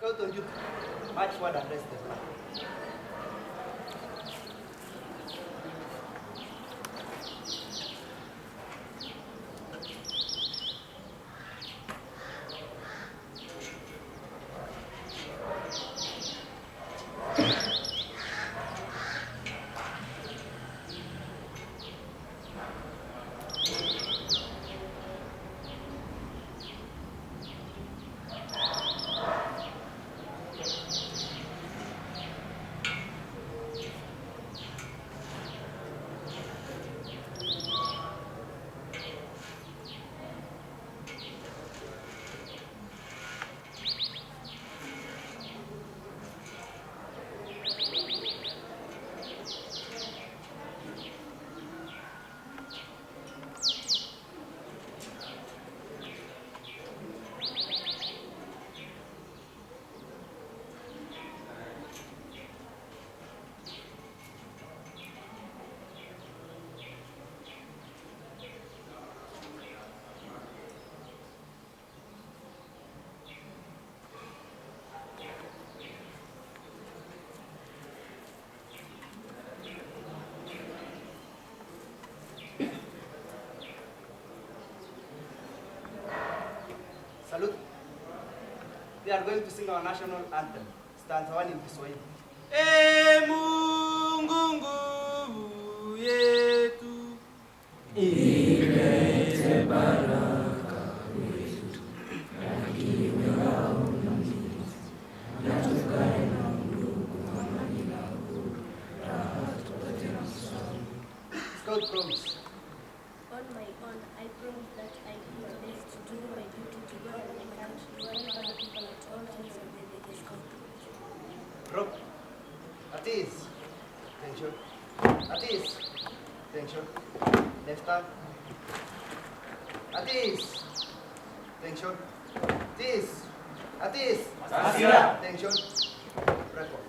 Scout on you. March forward and rest them. Salute. We are going to sing our national anthem. Stanza 1 in Kiswahili. E Mungu nguvu yetu, ilete baraka kwetu, lakini ngao na mlinzi, na tukae na ndugu amani na uhuru, raha tupate na kusali. Scout promise. On my own, I promise that I will do my best to do my duty to God and my country, wherever the people at all times of the day is called. Drop. At ease. Tension. At ease. Tension. Left arm. At ease. Tension. At ease. At ease. Sasia. Tension. Record.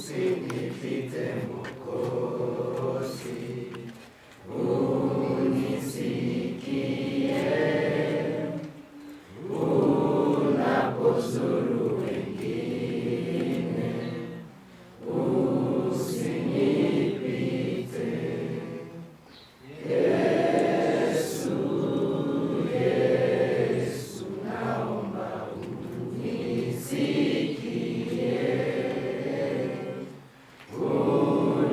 Usinipite Mwokozi, unisikie, unapozuru wengine, usinipite. Yesu, Yesu, naomba unisikie,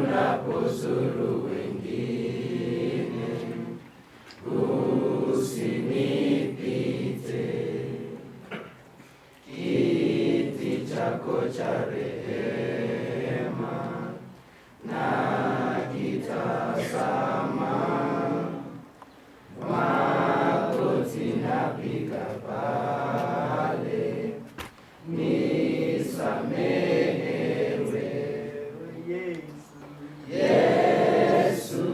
unapozuru wengine, usinipite. Kiti chako cha rehema na kitazama, magoti napiga pale, nisamehewe. Yesu,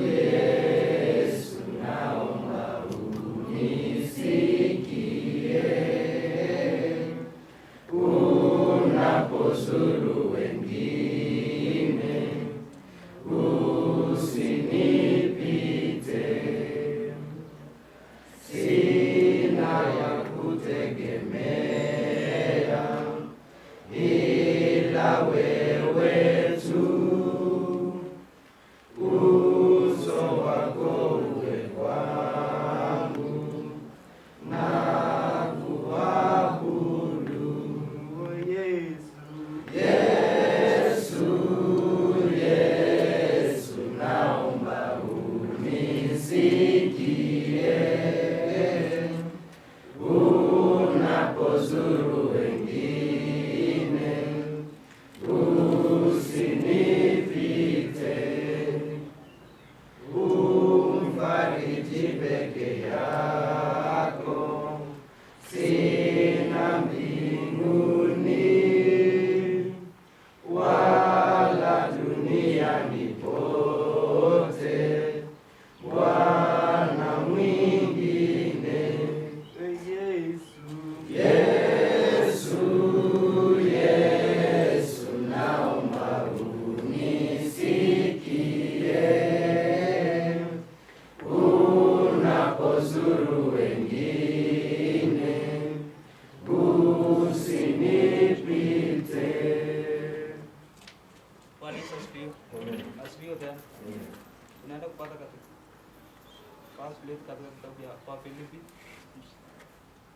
Yesu, naomba unisikie, unapozuru wengine, usinipite.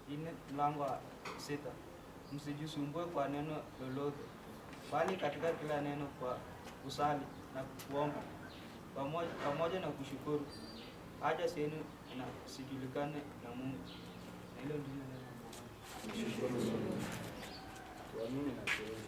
4 mlango wa 6, msijisumbue kwa neno lolote, bali katika kila neno kwa kusali na kuomba pamoja na kushukuru haja zenu na sijulikane na Mungu. Na hilo ndilo neno la Mungu. Tuamini na tuombe.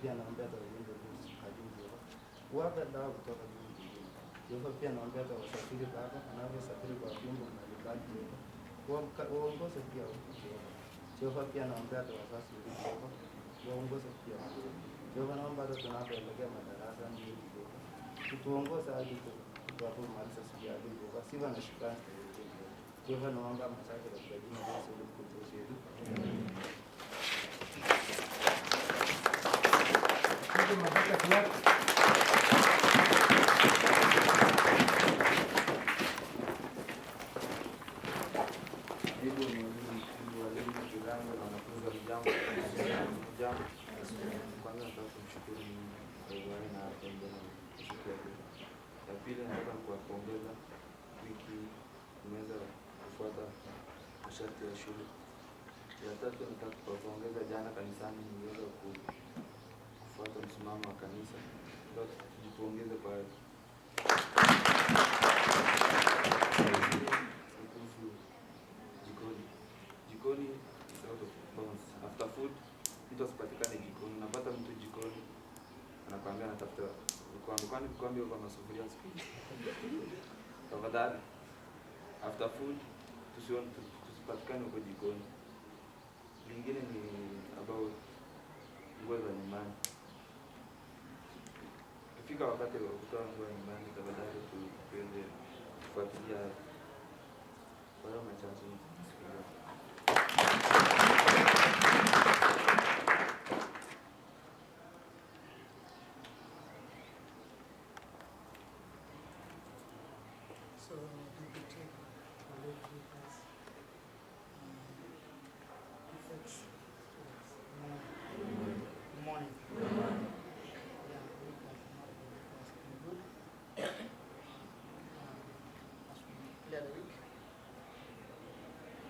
Pia naombea walinzi karibu Jehova. Wape dawa kutoka juu mbinguni. Jehova pia naombea wasafiri Baba wanavyosafiri kwa vyombo mbalimbali Jehova. Waongoze pia huko Jehova. Jehova pia naombea wazazi wetu Jehova. Waongoze pia huko. Jehova naomba hata tunapoelekea madarasa ndio Jehova. Tutuongoze hadi tutakapomaliza siku ya leo Jehova. Sifa na shukrani kwa Jehova. Jehova naomba msaada katika jina la Yesu Kristo wetu. Amen. Kwanza nataka kumshukuru Mungu kwa uhai na afya njema siku ya leo. Ya pili nataka kuwapongeza wiki imeweza kufuata masharti ya shule. Ya tatu nataka kuwapongeza jana kanisani niweza kufuata msimamo wa kanisa. Nataka tujipongeze kwa hayo. Kuhusu jikoni. Jikoni is out of bounds. After food mtu asipatikane jikoni. Unapata mtu jikoni anakuambia anatafuta vikombe. Kwani vikombe kwa masufuria sipi? Tafadhali after food tusipatikane huko jikoni. Lingine ni about nguo za nyumbani. Ikifika wakati wa kutoa nguo nyumbani, tafadhali tuweze kufuatilia kwa hiyo machache. So b6t will lead with us. B6 good morning. Yeah, we can not good. As we clear the week,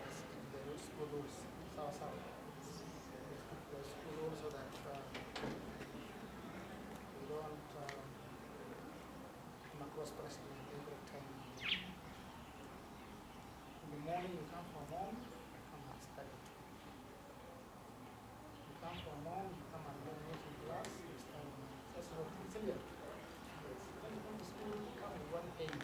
let's keep the school rules. Let's keep the school rules so that we don't come across president every time. In the morning you come from home, come and study. You come from home, you come and learn in class, you study. That's what it's clear. Yes. When you come to school, you come with one aim.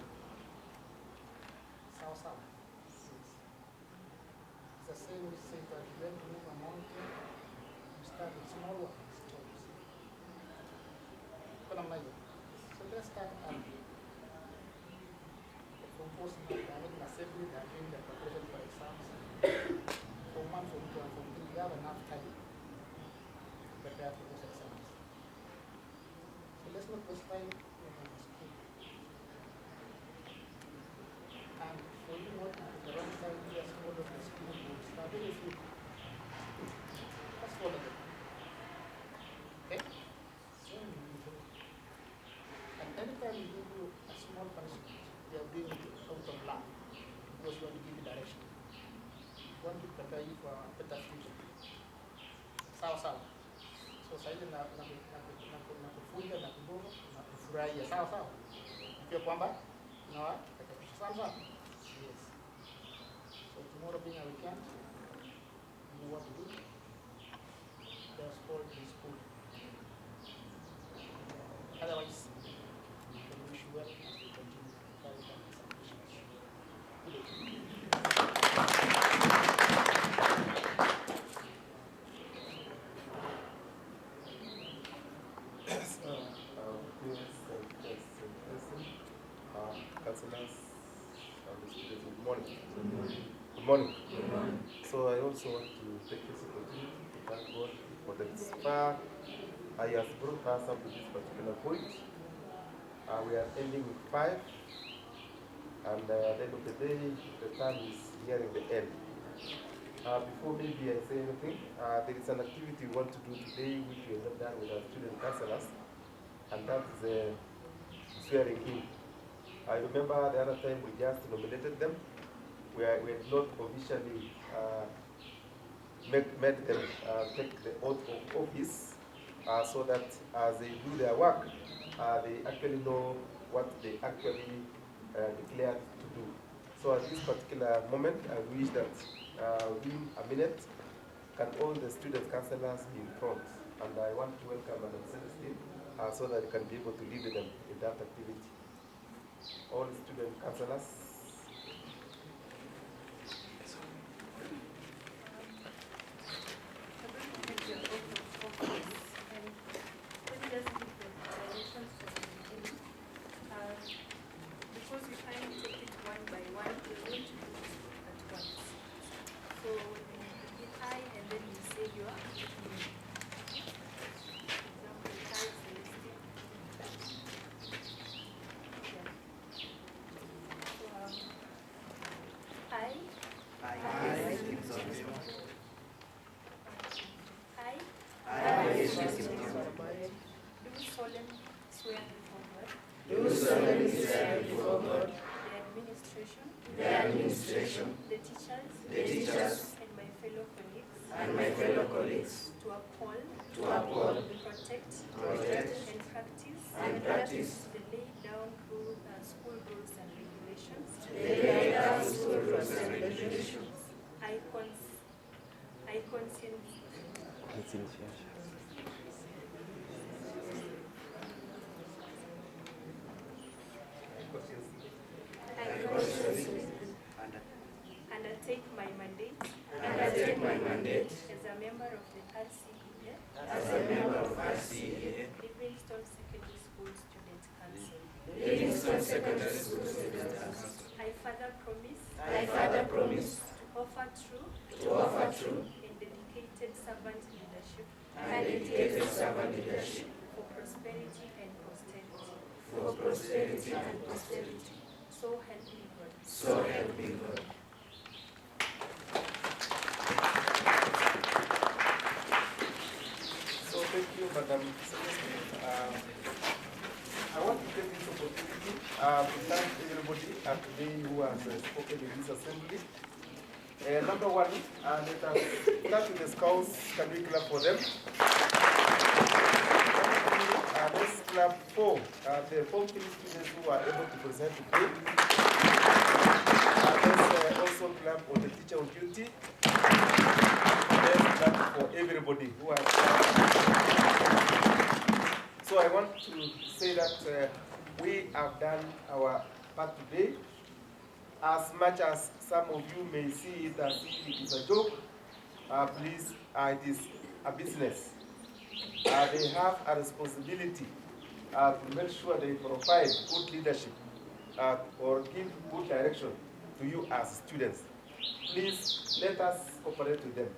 South. Yes. It's the same which says that you learn to move a mountain, you start with small ones. So let's start early. From post making assembly, they are doing the preparation for exams. From 1, from 2, and from 3, you have enough time to prepare for those exams. So let's not waste time in school. And for you what the wrong time, just follow the school rules. Now very few. Just follow them. Okay? And anytime you give you a small punishment, they are doing it out of love because you want to give you direction. You want to prepare you for a better future. Sawa. So sasa na kufunza na kuboga na kufurahia sawa. Ikiwa kwamba sawa. Yes. So tomorrow being a weekend, you know what to do. There's sport in school. Otherwise, we wish you well as we continue to carry on this ambition. Councillors of the students, good morning. Good morning. So I also want to take this opportunity to thank God for the inspired I have brought us up to this particular point. We are ending with 5, and at the end of the day, the time is nearing the end. Before maybe I say anything, there is an activity we want to do today which we have not done with our student counselors, and that is swearing in. I remember the other time we just nominated them. We had not officially made them take the oath of office so that as they do their work, they actually know what they actually declared to do. So at this particular moment, I wish that within a minute, can all the student counselors be in front? And I want to welcome Madam Celestine so that they can be able to lead them in that activity. All student counselors. Because we can't take it one by one, we're going to do it at once. So you be I and then you say your name. For example, I, Celestine. Yeah. So I. Do solemnly swear before God. Do solemnly swear before God, The administration, the teachers, and my fellow colleagues, to uphold, protect, and practice the laid down school rules and regulations. I consciously undertake my mandate as a member of the RCEA, Livingstone Secondary School Student Council. I further promise to offer true and dedicated servant leadership for prosperity and posterity. So help me God. So thank you, Madam Celestine. I want to take this opportunity to thank everybody today who has spoken in this assembly. Number one, let us start with the scouts. Can we clap for them? Let's clap for the 4 students who are able to present today. Let's also clap for the teacher on duty. Let's clap for everybody who has So I want to say that we have done our part today. As much as some of you may see it as if it is a joke, please, it is a business. They have a responsibility to make sure they provide good leadership or give good direction to you as students. Please let us cooperate with them.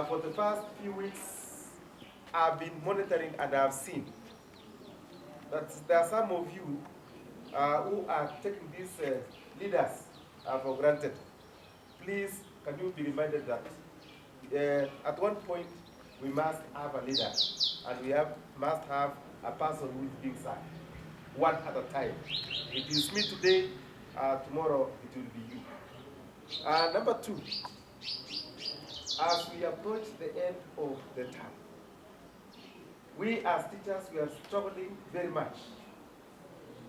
For the past few weeks, I've been monitoring and I've seen that there are some of you who are taking these leaders for granted. Please, can you be reminded that at one point we must have a leader, and we must have a person who is being served, one at a time. It is me today, tomorrow it will be you. Number two, as we approach the end of the term, we as teachers, we are struggling very much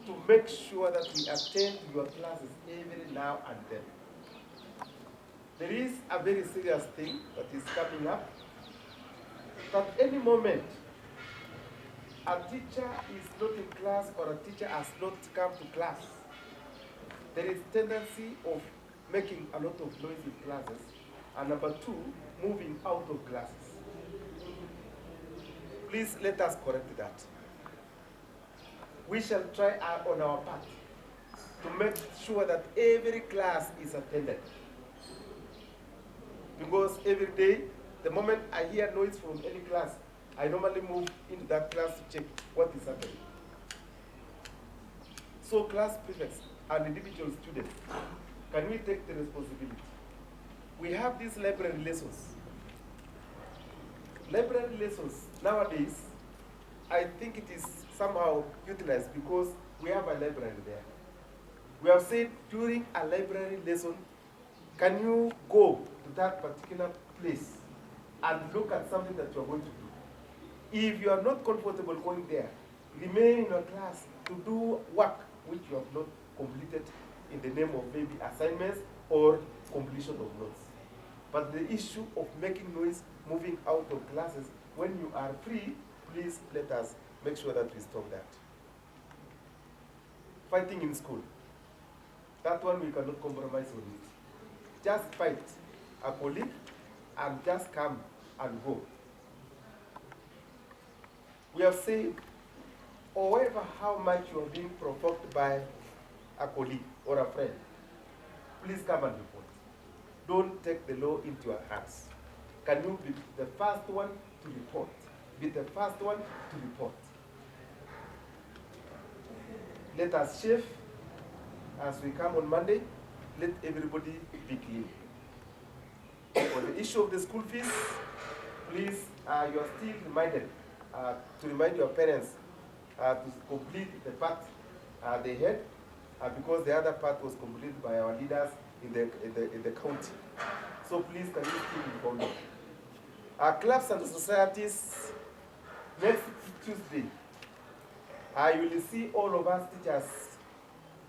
to make sure that we attend to your classes every now and then. There is a very serious thing that is coming up. At any moment, a teacher is not in class or a teacher has not come to class, there is tendency of making a lot of noise in classes, and number two, moving out of classes. Please let us correct that. We shall try on our part to make sure that every class is attended. Because every day, the moment I hear noise from any class, I normally move into that class to check what is happening. So class prefects and individual students, can we take the responsibility? We have these library lessons. Library lessons nowadays, I think it is somehow utilized because we have a library there. We have said during a library lesson, can you go to that particular place and look at something that you are going to do? If you are not comfortable going there, remain in your class to do work which you have not completed in the name of maybe assignments or completion of notes. But the issue of making noise, moving out of classes, when you are free, please let us make sure that we stop that. Fighting in school. That one we cannot compromise on it. Just fight a colleague and just come and go. We have said, however how much you are being provoked by a colleague or a friend, please come and report. Don't take the law into your hands. Can you be the first one to report? Be the first one to report. Let us shave as we come on Monday. Let everybody be clean. For the issue of the school fees, please, you are still reminded to remind your parents to complete the part they had, because the other part was completed by our leaders in the county. So please, can you still inform them? Our clubs and societies, next Tuesday, you will see all of us teachers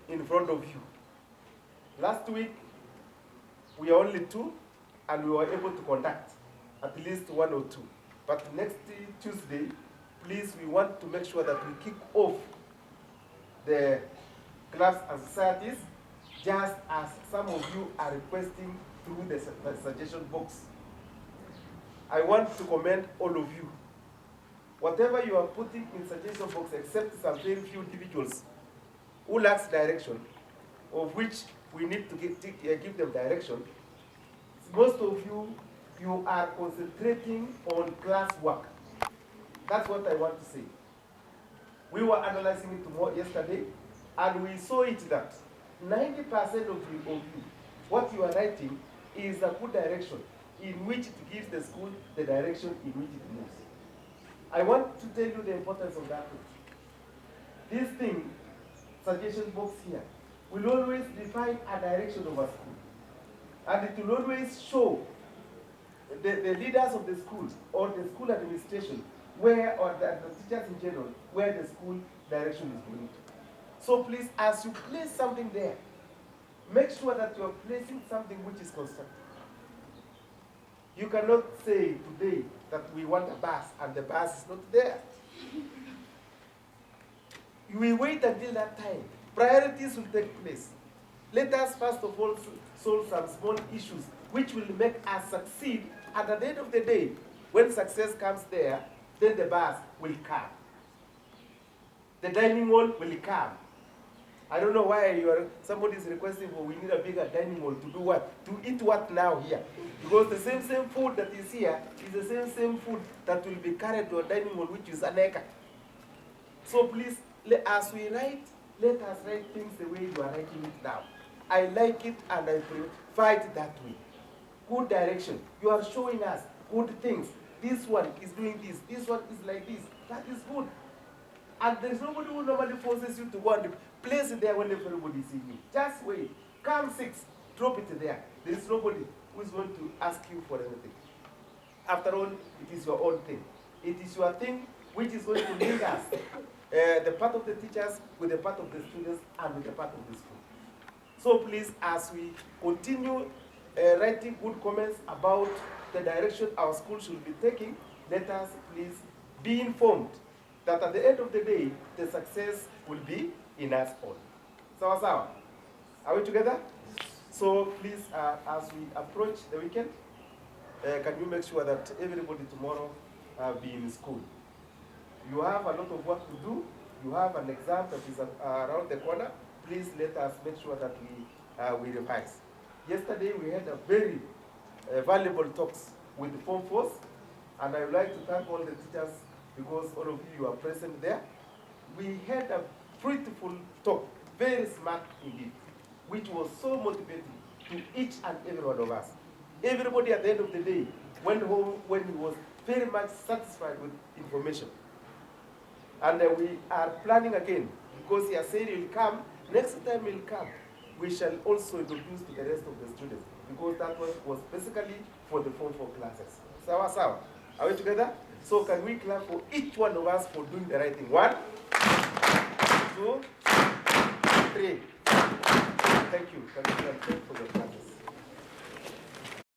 in front of you. Last week, we are only 2, and we were able to conduct at least 1 or 2. But next Tuesday, please, we want to make sure that we kick off the clubs and societies, just as some of you are requesting through the suggestion box. I want to commend all of you. Whatever you are putting in suggestion box, except some very few individuals who lacks direction, of which we need to give them direction, most of you, you are concentrating on class work. That's what I want to say. We were analyzing it yesterday, and we saw it that 90% of you, what you are writing is a good direction in which it gives the school the direction in which it moves. I want to tell you the importance of that. This thing, suggestion box here, will always define a direction of a school. And it will always show the leaders of the school or the school administration where, or the teachers in general, where the school direction is going to. So please, as you place something there, make sure that you are placing something which is constructive. You cannot say today that we want a bus and the bus is not there. We wait until that time. Priorities will take place. Let us first of all solve some small issues which will make us succeed, and at the end of the day, when success comes there, then the bus will come. The dining hall will come. I don't know why somebody is requesting for we need a bigger dining hall to do what? To eat what now here? Because the same food that is here is the same food that will be carried to a dining hall, which is an acre. So please, as we write, let us write things the way you are writing it now. I like it and I prefer it that way. Good direction. You are showing us good things. This one is doing this one is like this. That is good. And there is nobody who normally forces you to go and place it there when everybody is seeing you. Just wait. Come 6, drop it there. There is nobody who is going to ask you for anything. After all, it is your own thing. It is your thing which is going to link us, the part of the teachers with the part of the students and with the part of the school. So please, as we continue writing good comments about the direction our school should be taking, let us please be informed that at the end of the day, the success will be in us all. Sawa. Are we together? So please, as we approach the weekend, can you make sure that everybody tomorrow be in school? You have a lot of work to do. You have an exam that is around the corner. Please let us make sure that we revise. Yesterday we had a very valuable talks with the Form 4s, And I would like to thank all the teachers because all of you are present there. We had a fruitful talk, very smart indeed, which was so motivating to each and every one of us. Everybody at the end of the day went home when he was very much satisfied with information. And we are planning again, because he has said he will come, next time he will come, we shall also introduce to the rest of the students, because that was basically for the Form 4 classes. Sawa sawa. Are we together? So can we clap for each one of us for doing the right thing? 1, 2, 3. Thank you. Thank you for your clap.